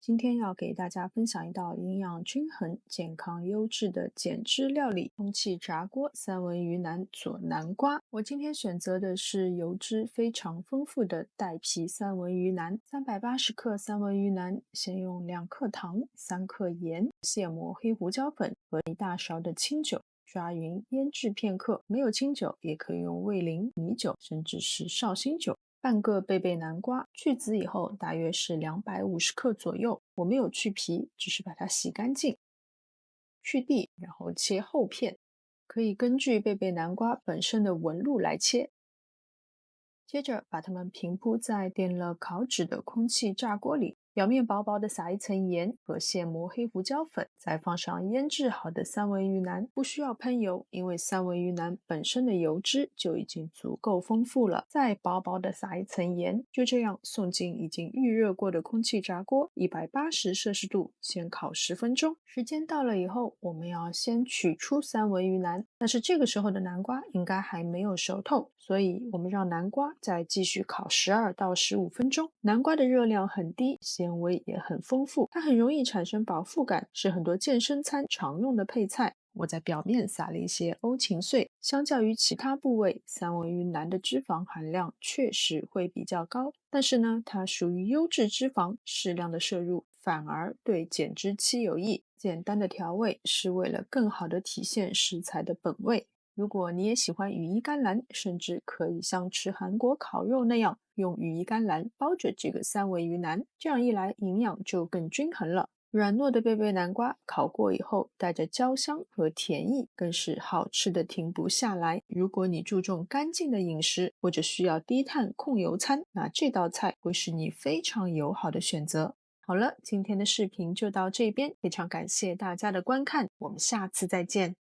今天要给大家分享一道营养均衡、健康优质的减脂料理——空气炸锅三文鱼腩佐南瓜。我今天选择的是油脂非常丰富的带皮三文鱼腩，380克三文鱼腩，先用2克糖、3克盐、现磨黑胡椒粉和1大勺的清酒抓匀腌制片刻，没有清酒也可以用味淋、米酒，甚至是绍兴酒。半个贝贝南瓜去籽以后大约是250克左右，我没有去皮，只是把它洗干净去蒂，然后切厚片，可以根据贝贝南瓜本身的纹路来切。接着把它们平铺在点了烤脂的空气炸锅里，表面薄薄的撒一层盐和现磨黑胡椒粉，再放上腌制好的三文鱼腩，不需要喷油，因为三文鱼腩本身的油脂就已经足够丰富了。再薄薄的撒一层盐，就这样送进已经预热过的空气炸锅，180摄氏度先烤10分钟。时间到了以后，我们要先取出三文鱼腩，但是这个时候的南瓜应该还没有熟透，所以我们让南瓜再继续烤12到15分钟。南瓜的热量很低，纤维也很丰富，它很容易产生饱腹感，是很多健身餐常用的配菜。我在表面撒了一些欧芹碎，相较于其他部位，三文鱼腩的脂肪含量确实会比较高，但是呢，它属于优质脂肪，适量的摄入反而对减脂期有益。简单的调味是为了更好的体现食材的本味。如果你也喜欢羽衣甘蓝，甚至可以像吃韩国烤肉那样，用羽衣甘蓝包着这个三文鱼腩，这样一来营养就更均衡了。软糯的贝贝南瓜烤过以后，带着焦香和甜意，更是好吃的停不下来。如果你注重干净的饮食，或者需要低碳控油餐，那这道菜会是你非常友好的选择。好了，今天的视频就到这边，非常感谢大家的观看，我们下次再见。